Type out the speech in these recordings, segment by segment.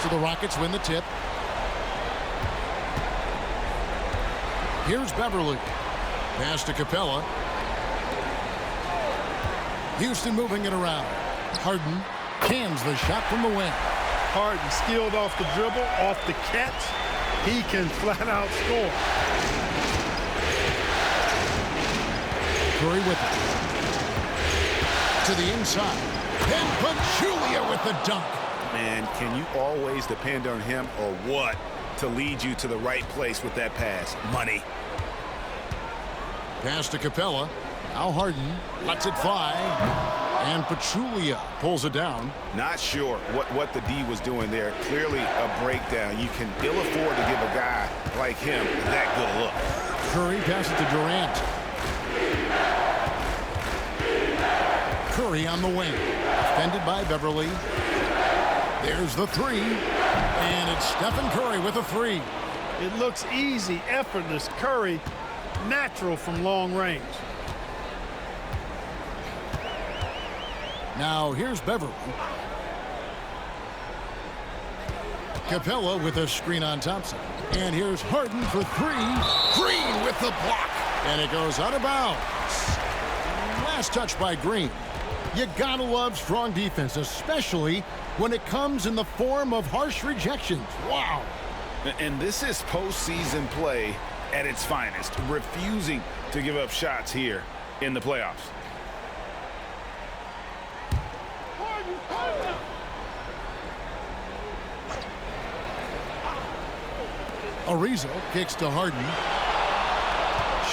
So the Rockets win the tip. Here's Beverly. Pass to Capella. Houston moving it around. Harden cans the shot from the wing. Harden skilled off the dribble, off the catch. He can flat out score. Curry with it. To the inside. And Pachulia with the dunk. Man, can you always depend on him or what to lead you to the right place with that pass? Money. Pass to Capella. Now Harden lets it fly. And Pachulia pulls it down. Not sure what the D was doing there. Clearly a breakdown. You can ill afford to give a guy like him that good a look. Curry passes to Durant. Curry on the wing. Defended by Beverly. There's the three. And it's Stephen Curry with a three. It looks easy, effortless. Curry, natural from long range. Now here's Beverly. Capella with a screen on Thompson. And here's Harden for three. Green with the block. And it goes out of bounds. Last touch by Green. You gotta love strong defense, especially when it comes in the form of harsh rejections. Wow. And this is postseason play at its finest. Refusing to give up shots here in the playoffs. Ariza kicks to Harden.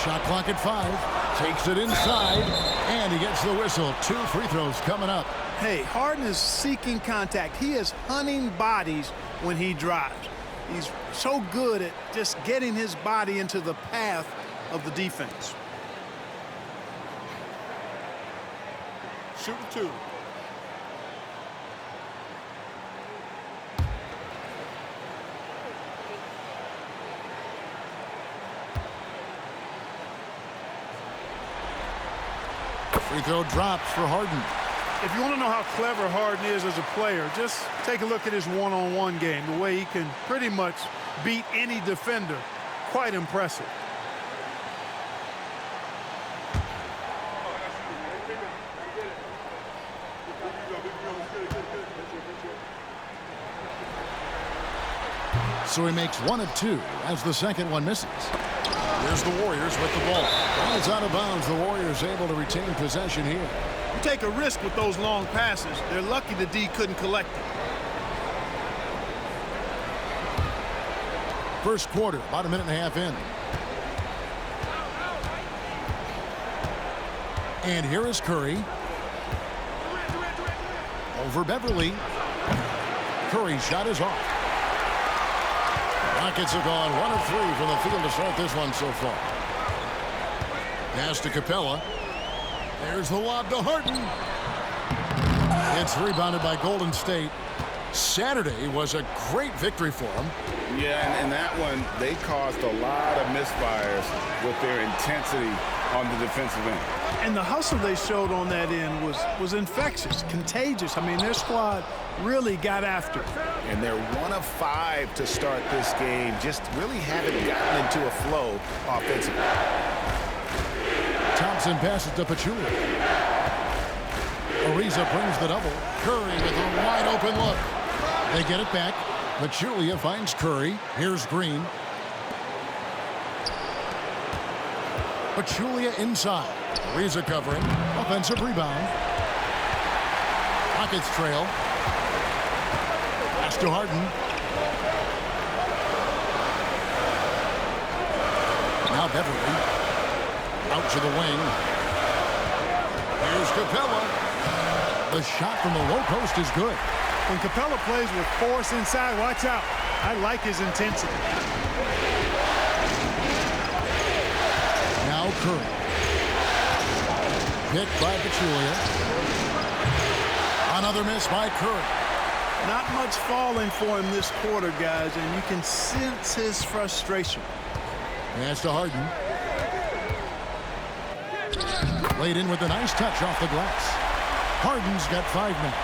Shot clock at 5. Takes it inside. And he gets the whistle. 2 free throws coming up. Hey, Harden is seeking contact. He is hunting bodies when he drives. He's so good at just getting his body into the path of the defense. Shooting 2. Free throw drops for Harden. If you want to know how clever Harden is as a player, just take a look at his one-on-one game, the way he can pretty much beat any defender. Quite impressive. So he makes 1 of 2 as the second one misses. Here's the Warriors with the ball. While it's out of bounds, the Warriors able to retain possession here. You take a risk with those long passes. They're lucky the D couldn't collect it. First quarter, about a minute and a half in. And here is Curry. Over Beverly. Curry's shot is off. Rockets have gone 1 of 3 from the field to start this one so far. Pass to Capella. There's the lob to Harden. It's rebounded by Golden State. Saturday was a great victory for them. Yeah, and that one, they caused a lot of misfires with their intensity on the defensive end. And the hustle they showed on that end was infectious, contagious. I mean, their squad really got after it. And they're 1 of 5 to start this game. Just really haven't gotten into a flow offensively. Thompson passes to Pachulia. Ariza brings the double. Curry with a wide open look. They get it back. Pachulia finds Curry. Here's Green. Pachulia inside. Ariza covering. Offensive rebound. Rockets trail. Pass to Harden. Now Beverly. Out to the wing. Here's Capella. The shot from the low post is good. When Capella plays with force inside, watch out. I like his intensity. Now Curry. Picked by Pachulia. Another miss by Curry. Not much falling for him this quarter, guys, and you can sense his frustration. Pass to Harden. Laid in with a nice touch off the glass. Harden's got 5 now.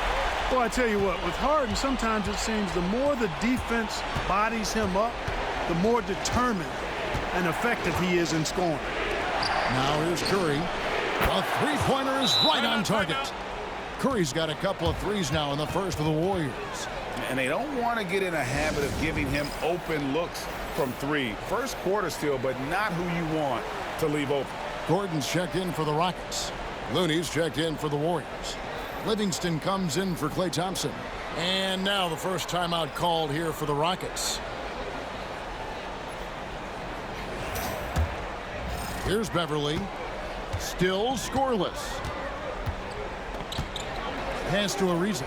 Well, I tell you what, with Harden, sometimes it seems the more the defense bodies him up, the more determined and effective he is in scoring. Now here's Curry. A three-pointer is right on target. Curry's got a couple of threes now in the first for the Warriors. And they don't want to get in a habit of giving him open looks from three. First quarter still, but not who you want to leave open. Gordon's checked in for the Rockets. Looney's checked in for the Warriors. Livingston comes in for Klay Thompson. And now the first timeout called here for the Rockets. Here's Beverly. Still scoreless. Pass to Ariza.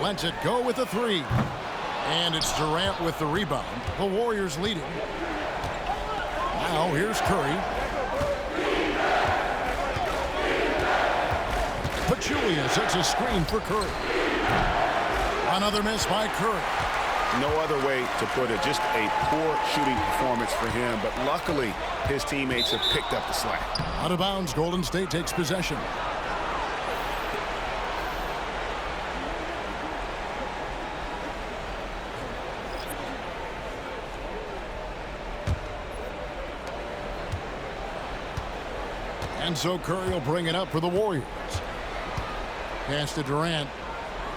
Lets it go with a three. And it's Durant with the rebound. The Warriors leading. Now here's Curry. Pachulia sets a screen for Curry. Another miss by Curry. No other way to put it. Just a poor shooting performance for him. But luckily, his teammates have picked up the slack. Out of bounds, Golden State takes possession. And so Curry will bring it up for the Warriors. Pass to Durant.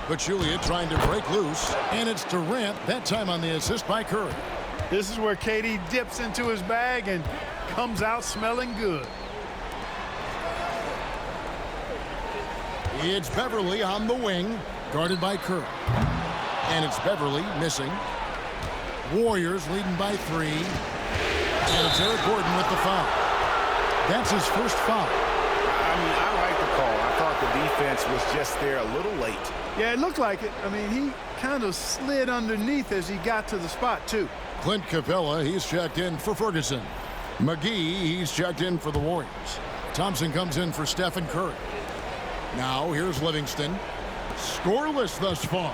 Pachulia trying to break loose. And it's Durant, that time on the assist by Curry. This is where KD dips into his bag and comes out smelling good. It's Beverly on the wing, guarded by Curry. And it's Beverly missing. Warriors leading by 3. And it's Eric Gordon with the foul. That's his first foul. I like the call. I thought the defense was just there a little late. Yeah, it looked like it. I mean, he kind of slid underneath as he got to the spot, too. Clint Capella, he's checked in for Ferguson. McGee, he's checked in for the Warriors. Thompson comes in for Stephen Curry. Now here's Livingston. Scoreless thus far.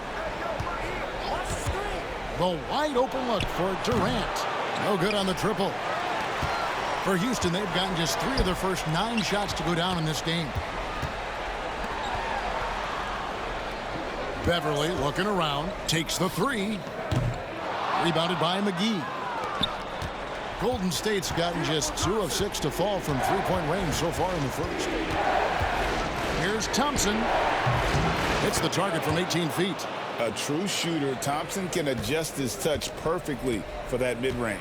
The wide open look for Durant. No good on the triple. For Houston, they've gotten just 3 of their first 9 shots to go down in this game. Beverly looking around, takes the 3. Rebounded by McGee. Golden State's gotten just 2 of 6 to fall from three-point range so far in the first. Here's Thompson. Hits the target from 18 feet. A true shooter, Thompson can adjust his touch perfectly for that mid-range.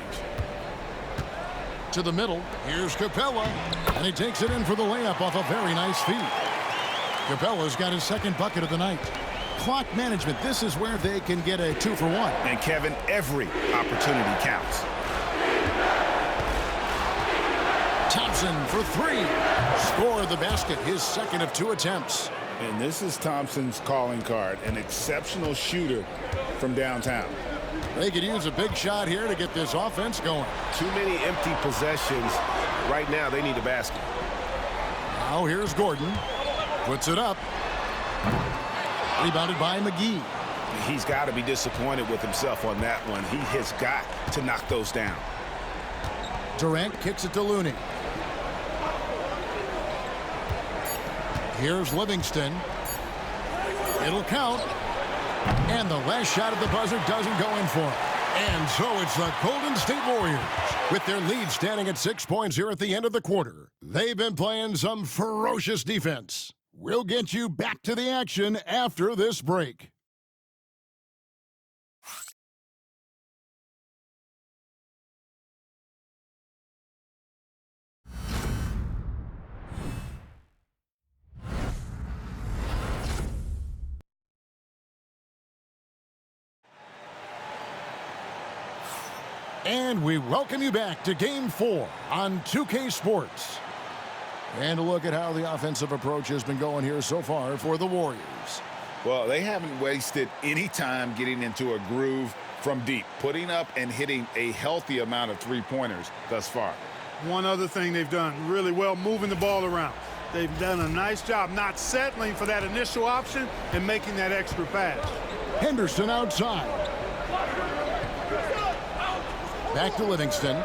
To the middle, here's Capella, and he takes it in for the layup off a very nice feed. Capella's got his second bucket of the night. Clock management, this is where they can get a 2 for 1. And Kevin, every opportunity counts. Thompson for 3. Scored the basket, his second of 2 attempts. And this is Thompson's calling card, an exceptional shooter from downtown. They could use a big shot here to get this offense going. Too many empty possessions. Right now, they need a basket. Now here's Gordon. Puts it up. Rebounded by McGee. He's got to be disappointed with himself on that one. He has got to knock those down. Durant kicks it to Looney. Here's Livingston. It'll count. And the last shot at the buzzer doesn't go in for him. And so it's the Golden State Warriors with their lead standing at 6 points here at the end of the quarter. They've been playing some ferocious defense. We'll get you back to the action after this break. And we welcome you back to Game 4 on 2K Sports. And a look at how the offensive approach has been going here so far for the Warriors. Well, they haven't wasted any time getting into a groove from deep, putting up and hitting a healthy amount of three-pointers thus far. One other thing they've done really well, moving the ball around. They've done a nice job not settling for that initial option and making that extra pass. Henderson outside. Back to Livingston.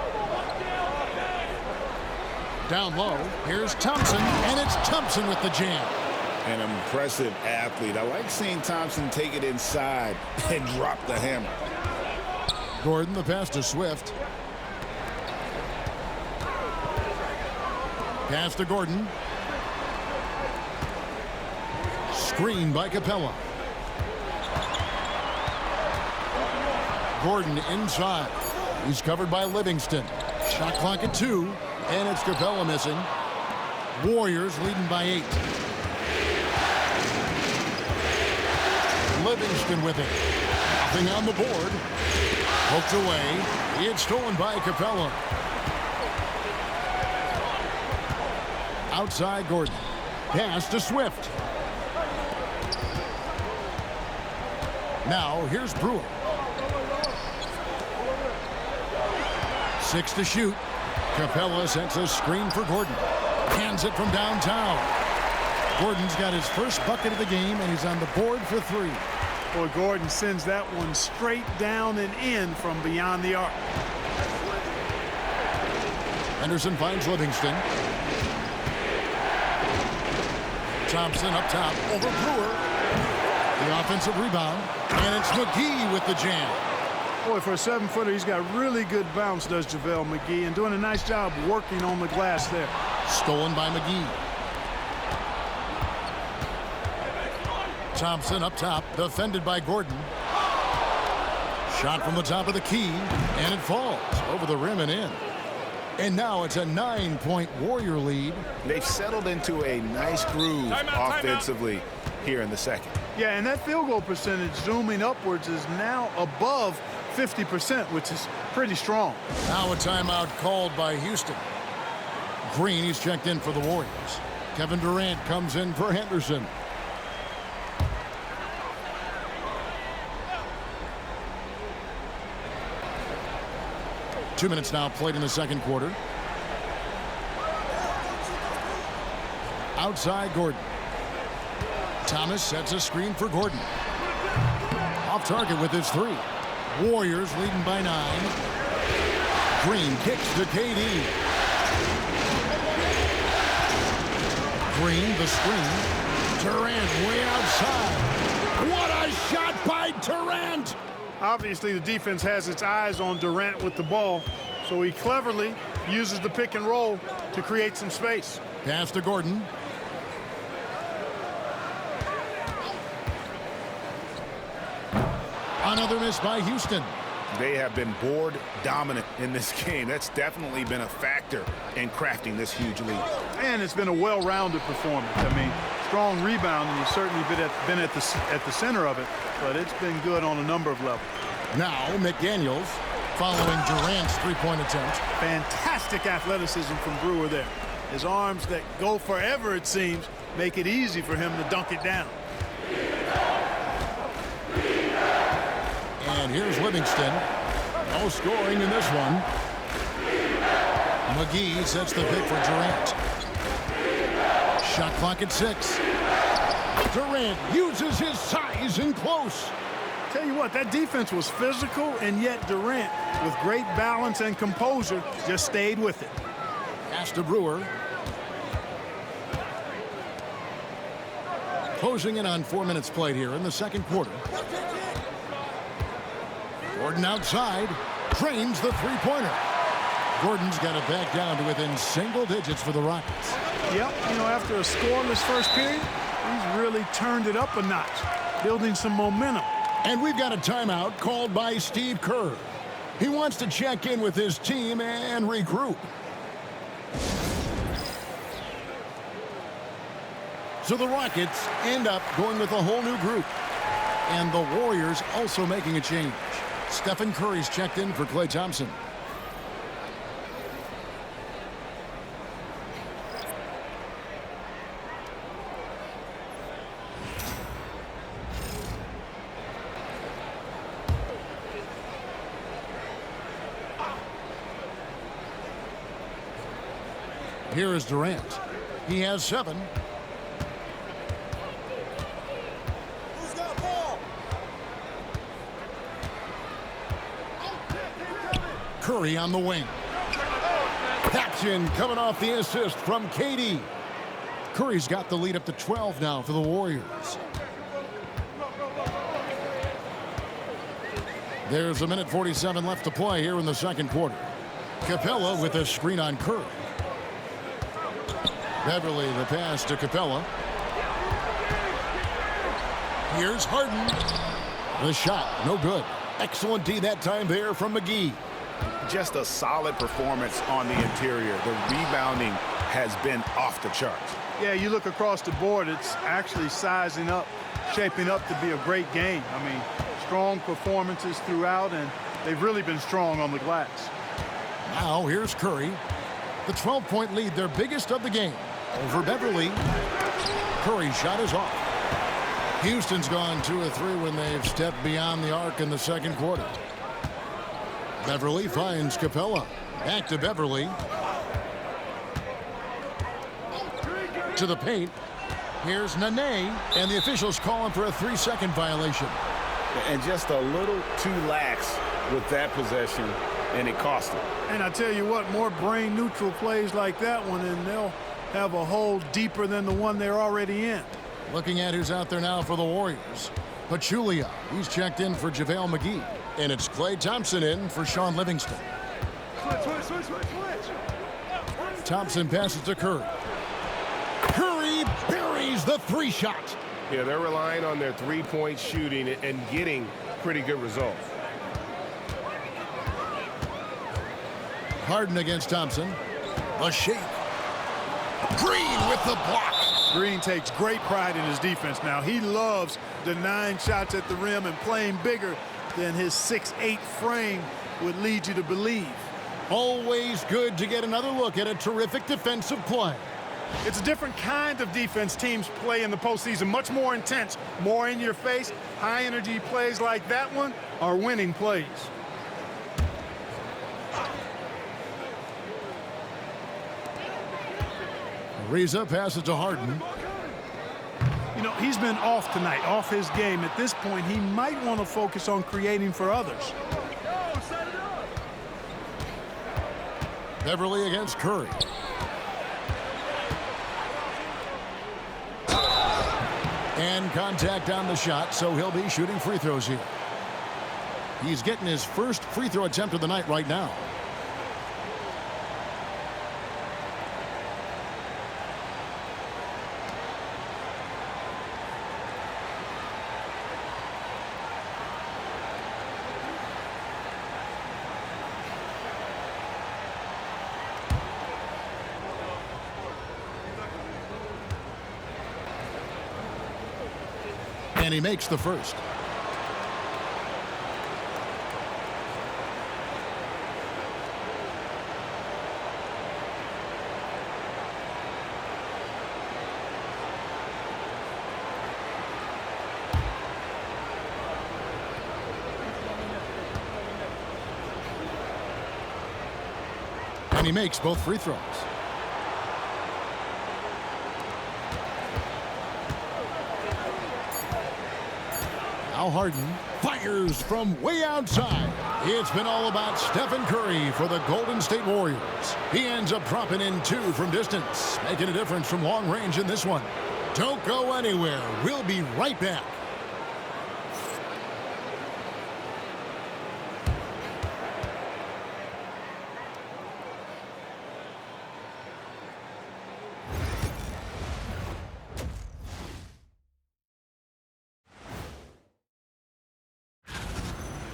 Down low, here's Thompson, and it's Thompson with the jam. An impressive athlete. I like seeing Thompson take it inside and drop the hammer. Gordon, the pass to Swift. Pass to Gordon. Screen by Capella. Gordon inside. He's covered by Livingston. Shot clock at 2, and it's Capella missing. Warriors leading by 8. Livingston with it. Nothing on the board. Poked away. It's stolen by Capella. Outside Gordon. Pass to Swift. Now here's Brewer. 6 to shoot. Capella sets a screen for Gordon. Hands it from downtown. Gordon's got his first bucket of the game, and he's on the board for 3. Boy, Gordon sends that one straight down and in from beyond the arc. Henderson finds Livingston. Thompson up top over Brewer. The offensive rebound, and it's McGee with the jam. Boy, for a 7-footer, he's got really good bounce, does JaVale McGee, and doing a nice job working on the glass there. Stolen by McGee. Thompson up top, defended by Gordon. Shot from the top of the key, and it falls over the rim and in. And now it's a 9-point Warrior lead. They've settled into a nice groove offensively here in the second. Yeah, and that field goal percentage zooming upwards is now above 50%, which is pretty strong. Now a timeout called by Houston. Green, he's checked in for the Warriors. Kevin Durant comes in for Henderson. Two minutes now played in the second quarter. Outside Gordon. Thomas sets a screen for Gordon. Off target with his 3. Warriors leading by 9. Green kicks to KD. Green, the screen. Durant way outside. What a shot by Durant! Obviously, the defense has its eyes on Durant with the ball, so he cleverly uses the pick and roll to create some space. Pass to Gordon. Another miss by Houston. They have been board dominant in this game. That's definitely been a factor in crafting this huge lead. And it's been a well-rounded performance. I mean, strong rebound, and you've certainly been at the center of it, but it's been good on a number of levels. Now McDaniels following Durant's 3-point attempt. Fantastic athleticism from Brewer there. His arms that go forever, it seems, make it easy for him to dunk it down. And here's Livingston. No scoring in this one. McGee sets the pick for Durant. Shot clock at 6. Durant uses his size in close. Tell you what, that defense was physical, and yet Durant, with great balance and composure, just stayed with it. Pass to Brewer. Closing in on 4 minutes played here in the second quarter. Gordon outside, drains the 3-pointer. Gordon's got it back down to within single digits for the Rockets. Yep, you know, after a scoreless first period, he's really turned it up a notch, building some momentum. And we've got a timeout called by Steve Kerr. He wants to check in with his team and regroup. So the Rockets end up going with a whole new group. And the Warriors also making a change. Stephen Curry's checked in for Klay Thompson. Here is Durant. He has 7. Curry on the wing. Taps in, coming off the assist from KD. Curry's got the lead up to 12 now for the Warriors. There's 1:47 left to play here in the second quarter. Capella with a screen on Curry. Beverly the pass to Capella. Here's Harden. The shot, no good. Excellent D that time there from McGee. Just a solid performance on the interior. The rebounding has been off the charts. Yeah, you look across the board, it's actually sizing up, shaping up to be a great game. I mean, strong performances throughout, and they've really been strong on the glass. Now here's Curry. The 12-point lead, their biggest of the game. Over Beverly. Curry's shot is off. Houston's gone 2 of 3 when they've stepped beyond the arc in the second quarter. Beverly finds Capella. Back to Beverly. To the paint. Here's Nene, and the officials calling for a 3-second violation. And just a little too lax with that possession, and it cost them. And I tell you what, more brain-neutral plays like that one, and they'll have a hole deeper than the one they're already in. Looking at who's out there now for the Warriors. Pachulia, he's checked in for JaVale McGee. And it's Klay Thompson in for Shaun Livingston. Thompson passes to Curry. Curry buries the 3-shot. Yeah, they're relying on their three-point shooting and getting pretty good results. Harden against Thompson. A shake. Green with the block. Green takes great pride in his defense now. He loves denying shots at the rim and playing bigger than his 6'8" frame would lead you to believe. Always good to get another look at a terrific defensive play. It's a different kind of defense teams play in the postseason, much more intense, more in your face. High energy plays like that one are winning plays. Ariza passes to Harden. You know, he's been off tonight, off his game. At this point, he might want to focus on creating for others. Beverly against Curry. And contact on the shot, so he'll be shooting free throws here. He's getting his first free throw attempt of the night right now. And he makes the first. And he makes both free throws. Now Harden fires from way outside. It's been all about Stephen Curry for the Golden State Warriors. He ends up dropping in 2 from distance, making a difference from long range in this one. Don't go anywhere. We'll be right back.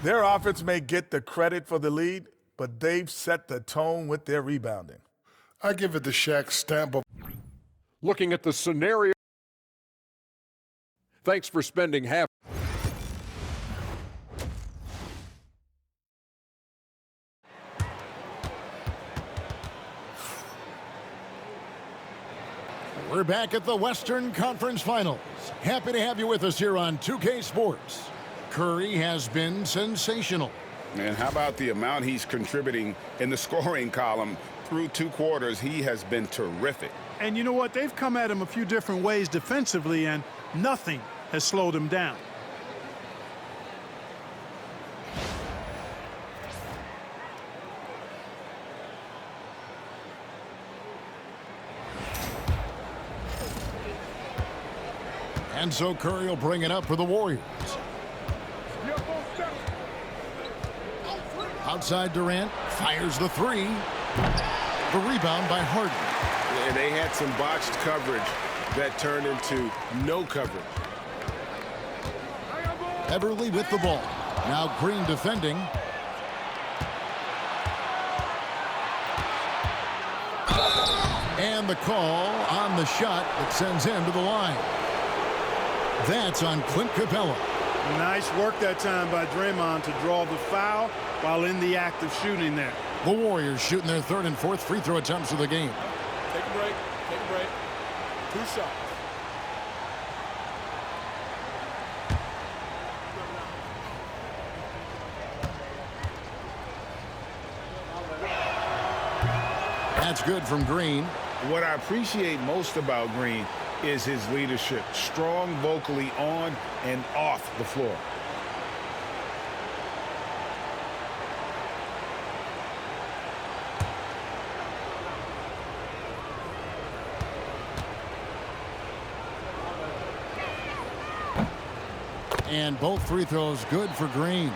Their offense may get the credit for the lead, but they've set the tone with their rebounding. I give it the Shaq stamp of. Looking at the scenario. Thanks for spending half. We're back at the Western Conference Finals. Happy to have you with us here on 2K Sports. Curry has been sensational. And how about the amount he's contributing in the scoring column through 2 quarters? He has been terrific. And you know what? They've come at him a few different ways defensively, and nothing has slowed him down. And so Curry will bring it up for the Warriors. Outside Durant, fires the three. The rebound by Harden. And they had some botched coverage that turned into no coverage. Beverly with the ball. Now Green defending. And the call on the shot that sends him to the line. That's on Clint Capella. Nice work that time by Draymond to draw the foul while in the act of shooting there. The Warriors shooting their third and fourth free throw attempts of the game. Take a break. Take a break. 2 shots. That's good from Green. What I appreciate most about Green is his leadership. Strong vocally on and off the floor. And both free throws good for Green.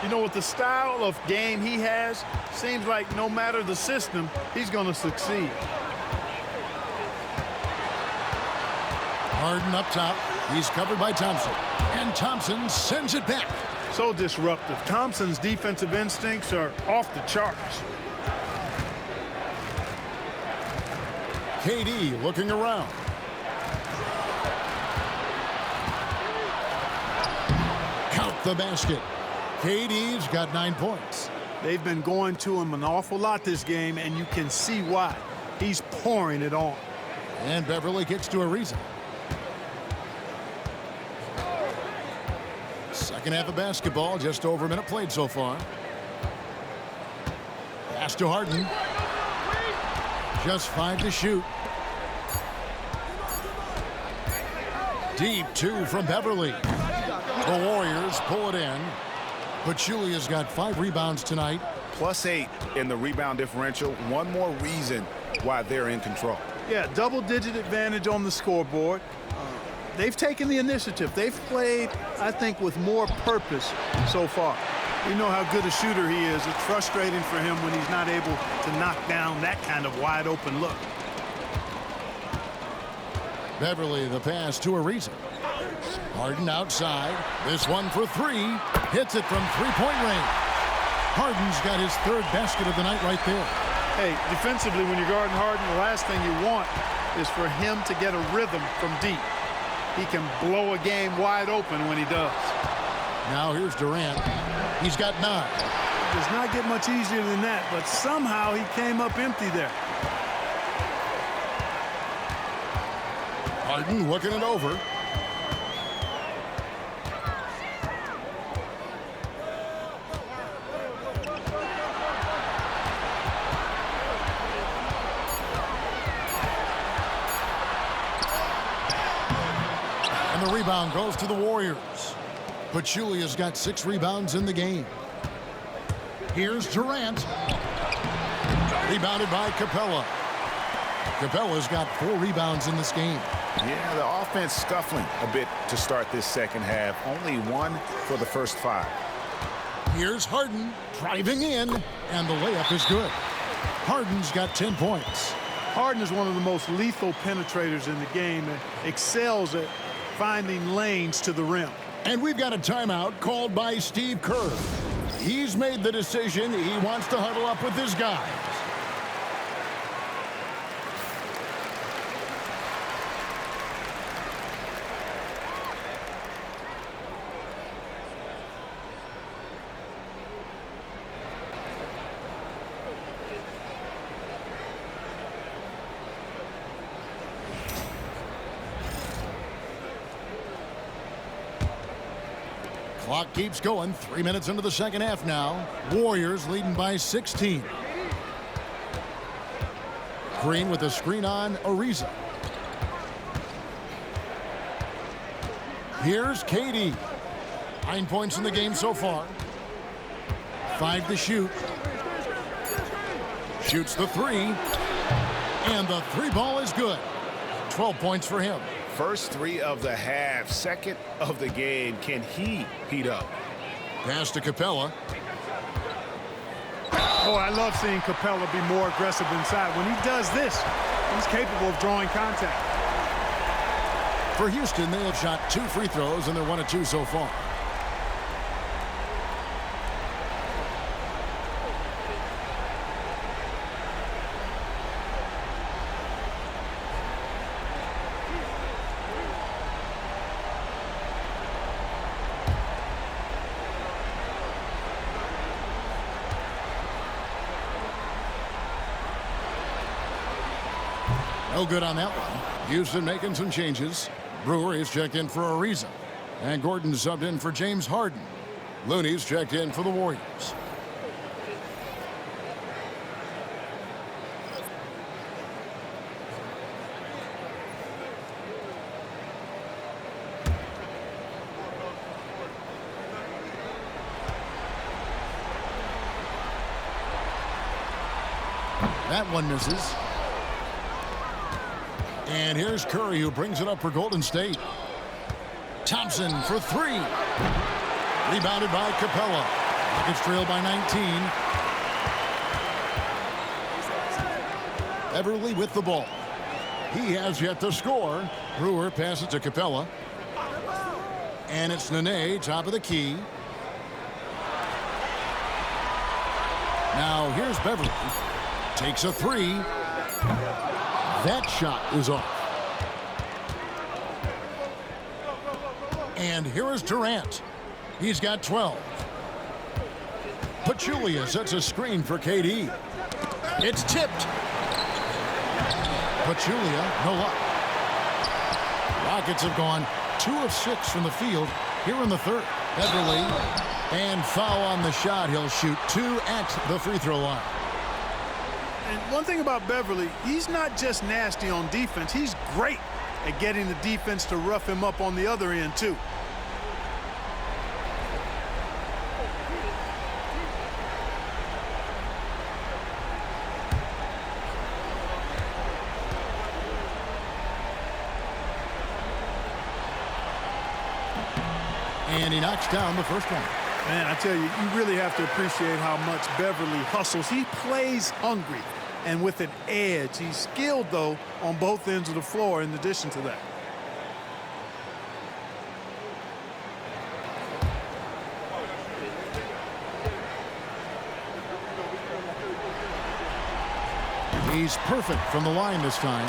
You know, with the style of game he has, seems like no matter the system, he's going to succeed. Harden up top. He's covered by Thompson. And Thompson sends it back. So disruptive. Thompson's defensive instincts are off the charts. KD looking around. Count the basket. KD's got 9 points. They've been going to him an awful lot this game, and you can see why. He's pouring it on. And Beverly gets to Ariza. Second half of basketball, just over a minute played so far. Pass to Harden. Just 5 to shoot. Deep 2 from Beverly. The Warriors pull it in. Pachulia's got 5 rebounds tonight. +8 in the rebound differential. One more reason why they're in control. Yeah, double-digit advantage on the scoreboard. They've taken the initiative. They've played, I think, with more purpose so far. We know how good a shooter he is. It's frustrating for him when he's not able to knock down that kind of wide-open look. Beverly the pass to Ariza. Harden outside. This one for 3. Hits it from three-point range. Harden's got his 3rd basket of the night right there. Hey, defensively, when you're guarding Harden, the last thing you want is for him to get a rhythm from deep. He can blow a game wide open when he does. Now here's Durant. He's got 9. It does not get much easier than that, but somehow he came up empty there. Harden looking it over. And the rebound goes to the Warriors. Pachulia's got 6 rebounds in the game. Here's Durant. Rebounded by Capella. Capella's got 4 rebounds in this game. Yeah, the offense scuffling a bit to start this second half. Only 1 for the first 5. Here's Harden driving in, and the layup is good. Harden's got 10 points. Harden is one of the most lethal penetrators in the game and excels at finding lanes to the rim. And we've got a timeout called by Steve Kerr. He's made the decision he wants to huddle up with his guys. Clock keeps going. 3 minutes into the second half now. Warriors leading by 16. Green with a screen on Ariza. Here's KD. 9 points in the game so far. 5 to shoot. Shoots the 3. And the 3 ball is good. 12 points for him. First three of the half, second of the game. Can he heat up? Pass to Capella. Oh, I love seeing Capella be more aggressive inside. When he does this, he's capable of drawing contact. For Houston, they have shot 2 free throws, and they're 1 of 2 so far. No good on that one. Houston making some changes. Brewer is checked in for Ariza. And Gordon subbed in for James Harden. Looney's checked in for the Warriors. That one misses. And here's Curry, who brings it up for Golden State. Thompson for 3. Rebounded by Capella. Rockets trail by 19. Beverly with the ball. He has yet to score. Brewer passes to Capella. And it's Nene, top of the key. Now here's Beverly. Takes a 3. That shot is off. And here is Durant. He's got 12. Pachulia sets a screen for KD. It's tipped. Pachulia, no luck. Rockets have gone 2 of 6 from the field here in the third. Beverly, and foul on the shot. He'll shoot 2 at the free throw line. And one thing about Beverly, he's not just nasty on defense. He's great at getting the defense to rough him up on the other end, too. And he knocks down the first one. Man, I tell you, you really have to appreciate how much Beverly hustles. He plays hungry and with an edge. He's skilled, though, on both ends of the floor in addition to that. He's perfect from the line this time.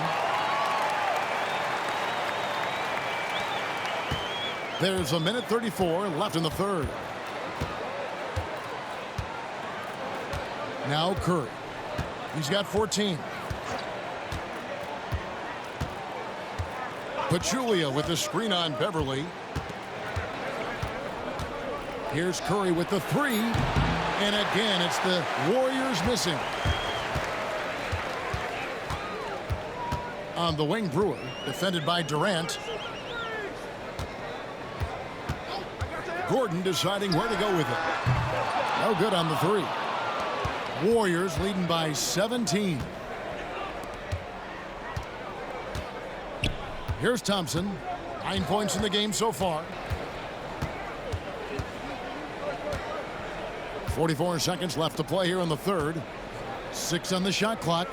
There's a minute 34 left in the third. Now Curry. He's got 14. Pachulia with the screen on Beverly. Here's Curry with the 3. And again, it's the Warriors missing. On the wing, Brewer, defended by Durant. Gordon deciding where to go with it. No good on the 3. Warriors leading by 17. Here's Thompson. 9 points in the game so far. 44 seconds left to play here in the third. 6 on the shot clock.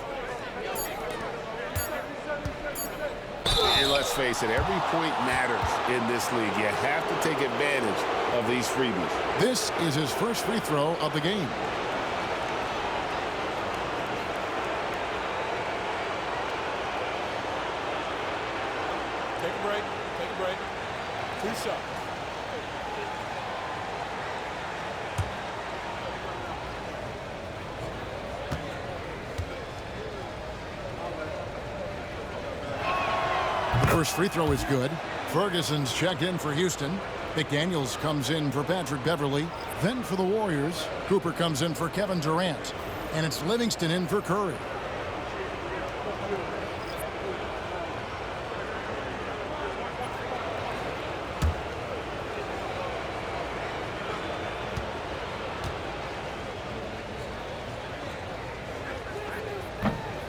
And let's face it, every point matters in this league. You have to take advantage of these freebies. This is his first free throw of the game. Take a break. Take a break. 2 shots. The first free throw is good. Ferguson's checked in for Houston. McDaniels comes in for Patrick Beverly. Then for the Warriors, Cooper comes in for Kevin Durant. And it's Livingston in for Curry.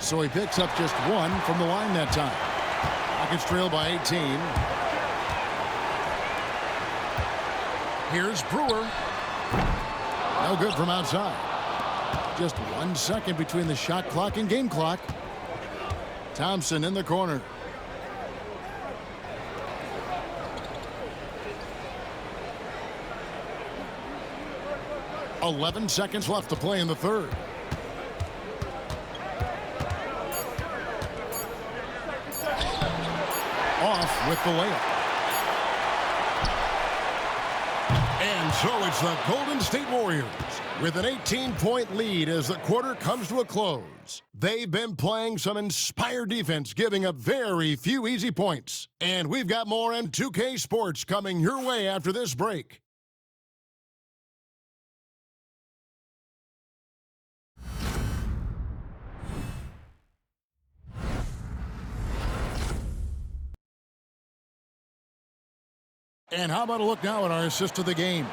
So he picks up just 1 from the line that time. Rockets trail by 18. Here's Brewer. No good from outside. Just 1 second between the shot clock and game clock. Thompson in the corner. "11 seconds left to play in the third. Off with the layup. And so it's the Golden State Warriors with an 18-point lead as the quarter comes to a close. They've been playing some inspired defense, giving up very few easy points. And we've got more M2K Sports coming your way after this break. And how about a look now at our assist of the game?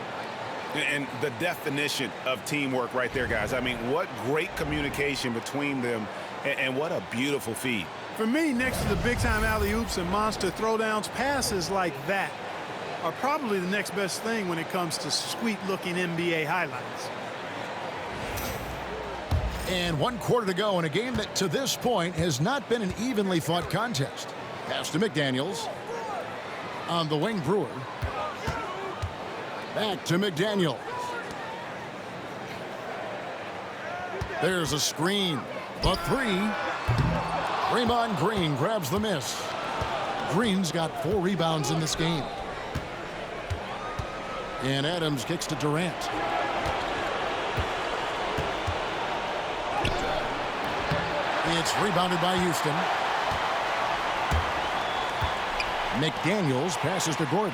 And the definition of teamwork right there, guys. I mean, what great communication between them, and what a beautiful feed. For me, next to the big-time alley-oops and monster throwdowns, passes like that are probably the next best thing when it comes to sweet-looking NBA highlights. And 1 quarter to go in a game that, to this point, has not been an evenly fought contest. Pass to McDaniels. On the wing, Brewer. Back to McDaniels. There's a screen. The three. Draymond Green grabs the miss. Green's got 4 rebounds in this game. And Adams kicks to Durant. It's rebounded by Houston. McDaniels passes to Gordon.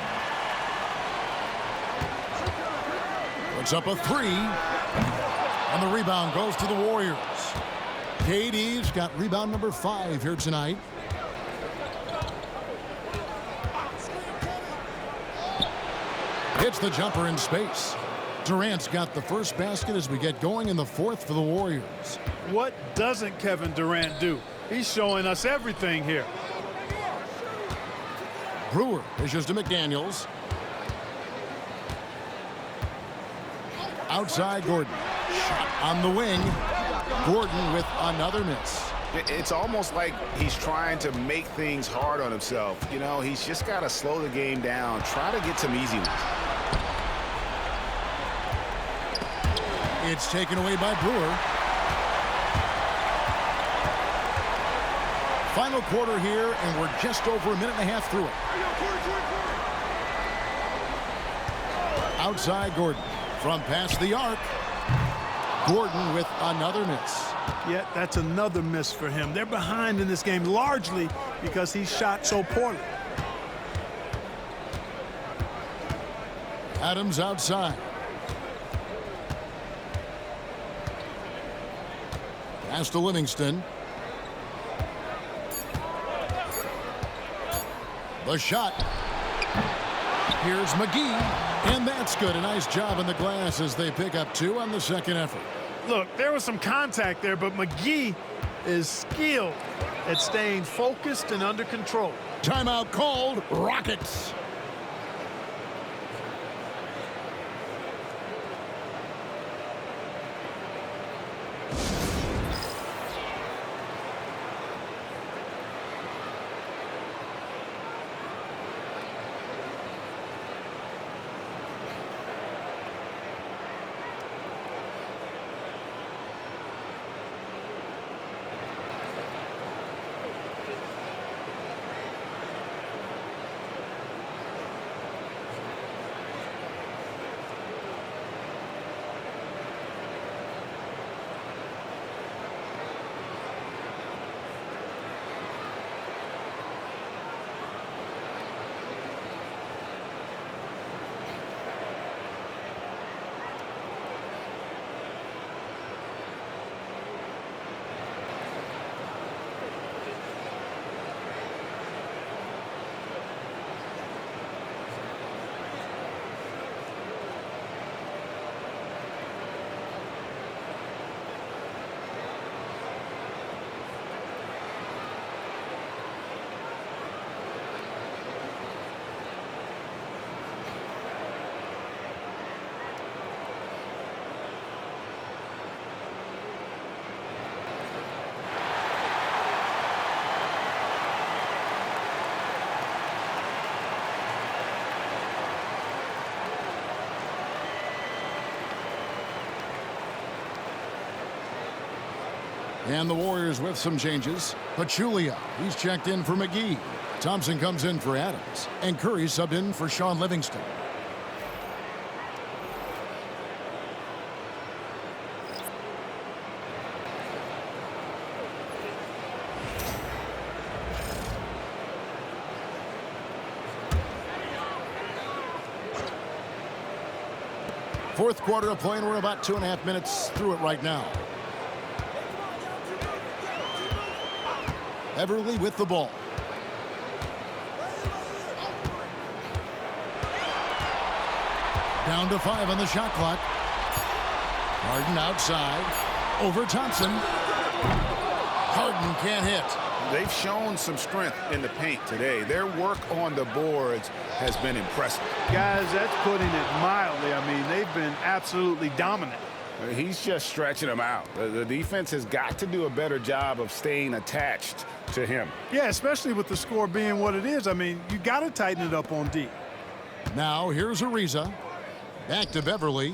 Puts up a 3. And the rebound goes to the Warriors. KD's got rebound number 5 here tonight. Hits the jumper in space. Durant's got the first basket as we get going in the fourth for the Warriors. What doesn't Kevin Durant do? He's showing us everything here. Brewer pushes to McDaniels. Outside Gordon. Shot on the wing. Gordon with another miss. It's almost like he's trying to make things hard on himself. You know, he's just got to slow the game down, try to get some easiness. It's taken away by Brewer. Final quarter here, and we're just over a minute and a half through it. Outside Gordon. From past the arc. Gordon with another miss. Yeah, that's another miss for him. They're behind in this game largely because he shot so poorly. Adams outside. Pass to Livingston. The shot. Here's McGee, and that's good. A nice job on the glass as they pick up 2 on the second effort. Look, there was some contact there, but McGee is skilled at staying focused and under control. Timeout called. Rockets. And the Warriors with some changes. Pachulia, he's checked in for McGee. Thompson comes in for Adams. And Curry subbed in for Shaun Livingston. Fourth quarter of play, and we're about 2.5 minutes through it right now. Everly with the ball. Down to 5 on the shot clock. Harden outside. Over Thompson. Harden can't hit. They've shown some strength in the paint today. Their work on the boards has been impressive. Guys, that's putting it mildly. I mean, they've been absolutely dominant. He's just stretching them out. The defense has got to do a better job of staying attached to him. Yeah, especially with the score being what it is. I mean, you got to tighten it up on D. Now here's Ariza. Back to Beverly.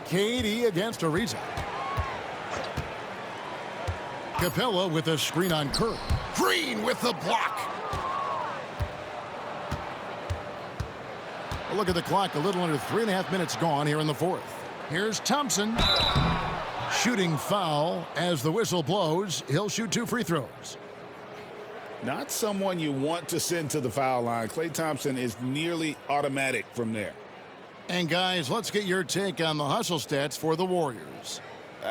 KD against Ariza. Capella with a screen on Curry. Green with the block. A look at the clock. A little under 3.5 minutes gone here in the fourth. Here's Thompson. Shooting foul as the whistle blows. He'll shoot 2 free throws. Not someone you want to send to the foul line. Klay Thompson is nearly automatic from there. And guys, let's get your take on the hustle stats for the Warriors.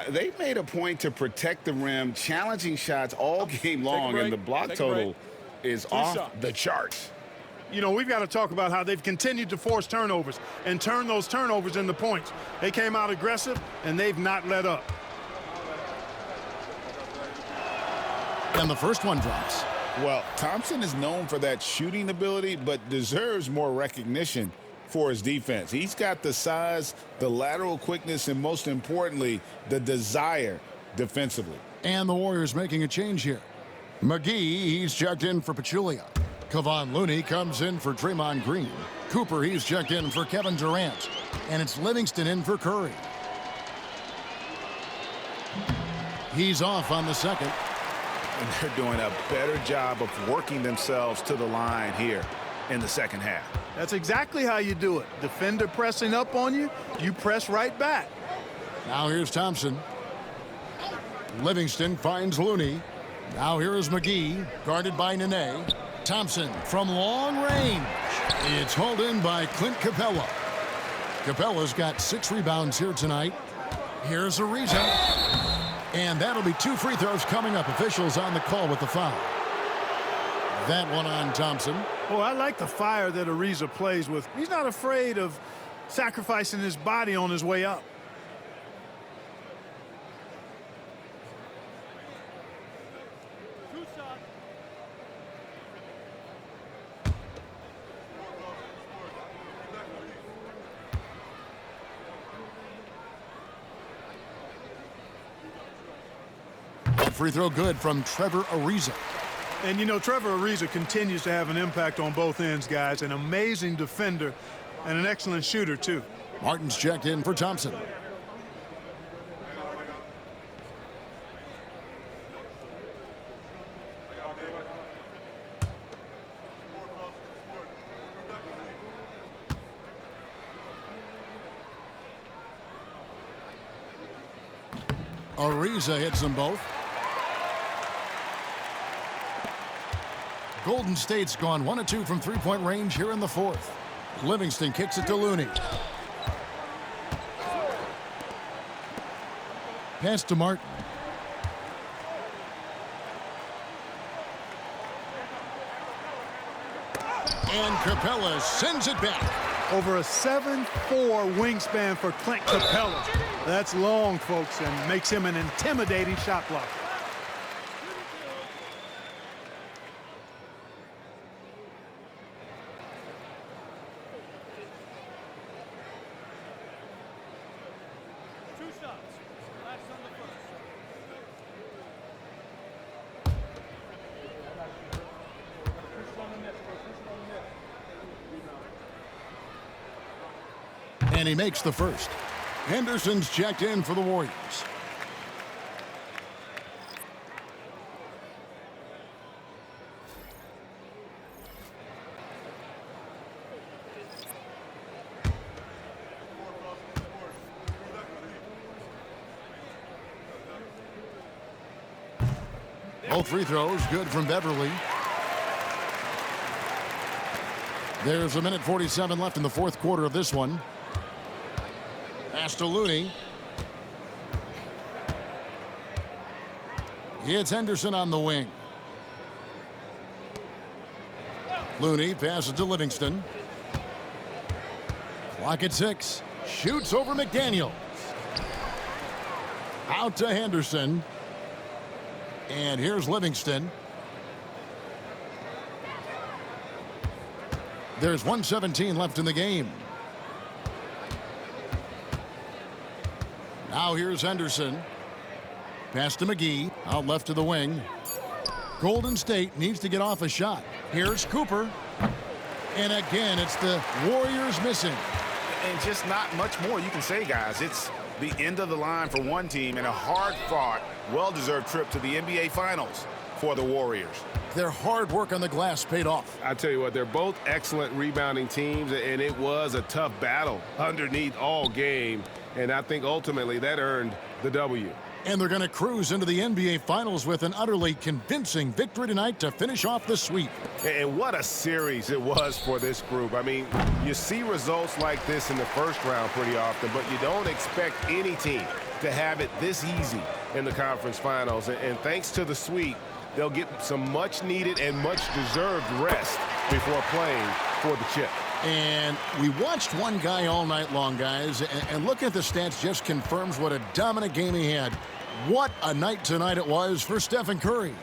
They've made a point to protect the rim, challenging shots all game long, and the block total is off the charts. You know, we've got to talk about how they've continued to force turnovers and turn those turnovers into points. They came out aggressive, and they've not let up. And the first one drops. Well, Thompson is known for that shooting ability, but deserves more recognition for his defense. He's got the size, the lateral quickness, and most importantly, the desire defensively. And the Warriors making a change here. McGee, he's checked in for Pachulia. Kevon Looney comes in for Draymond Green. Cooper, he's checked in for Kevin Durant. And it's Livingston in for Curry. He's off on the second. And they're doing a better job of working themselves to the line here in the second half. That's exactly how you do it. Defender pressing up on you, you press right back. Now here's Thompson. Livingston finds Looney. Now here is McGee, guarded by Nene. Thompson from long range. It's hauled in by Clint Capella. Capella's got 6 rebounds here tonight. Here's Ariza. And that'll be 2 free throws coming up. Officials on the call with the foul. That one on Thompson. Oh, I like the fire that Ariza plays with. He's not afraid of sacrificing his body on his way up. Free throw good from Trevor Ariza. And, you know, Trevor Ariza continues to have an impact on both ends, guys. An amazing defender and an excellent shooter, too. Martin's checked in for Thompson. Ariza hits them both. Golden State's gone 1 of 2 from three-point range here in the fourth. Livingston kicks it to Looney. Pass to Martin. And Capella sends it back. Over a 7'4" wingspan for Clint Capella. That's long, folks, and makes him an intimidating shot blocker. And he makes the first. Henderson's checked in for the Warriors. Both free throws good from Beverly. There's a minute 47 left in the fourth quarter of this one. Pass to Looney. It's Henderson on the wing. Looney passes to Livingston. Clock at 6. Shoots over McDaniels. Out to Henderson. And here's Livingston. There's 1:17 left in the game. Now here's Henderson. Pass to McGee. Out left to the wing. Golden State needs to get off a shot. Here's Cooper. And again, it's the Warriors missing. And just not much more you can say, guys. It's the end of the line for one team and a hard-fought, well-deserved trip to the NBA Finals for the Warriors. Their hard work on the glass paid off. I tell you what, they're both excellent rebounding teams, and it was a tough battle underneath all game. And I think ultimately that earned the W. And they're going to cruise into the NBA Finals with an utterly convincing victory tonight to finish off the sweep. And what a series it was for this group. I mean, you see results like this in the first round pretty often, but you don't expect any team to have it this easy in the conference finals. And thanks to the sweep, they'll get some much-needed and much-deserved rest before playing for the chip. And we watched one guy all night long, guys, and looking at the stats just confirms what a dominant game he had. What a night tonight it was for Stephen Curry.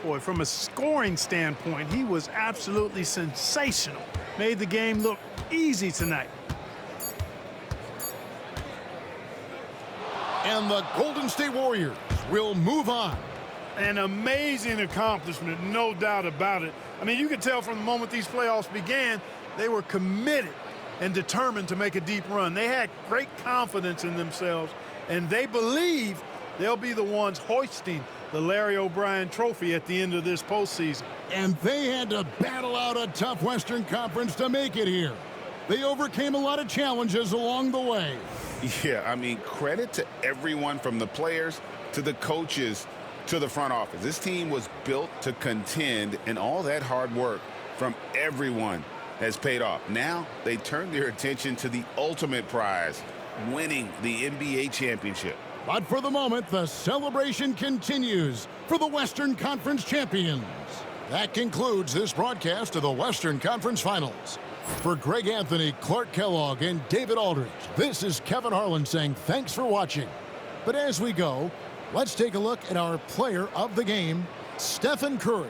Boy, from a scoring standpoint, he was absolutely sensational. Made the game look easy tonight. And the Golden State Warriors will move on. An amazing accomplishment, no doubt about it. I mean, you could tell from the moment these playoffs began, they were committed and determined to make a deep run. They had great confidence in themselves, and they believe they'll be the ones hoisting the Larry O'Brien trophy at the end of this postseason. And they had to battle out a tough Western Conference to make it here. They overcame a lot of challenges along the way. Yeah, I mean, credit to everyone from the players to the coaches to the front office. This team was built to contend, and all that hard work from everyone has paid off. Now they turn their attention to the ultimate prize, winning the NBA championship. But for the moment, the celebration continues for the Western Conference champions. That concludes this broadcast of the Western Conference Finals. For Greg Anthony, Clark Kellogg, and David Aldridge, this is Kevin Harlan saying thanks for watching. But as we go, let's take a look at our player of the game, Stephen Curry.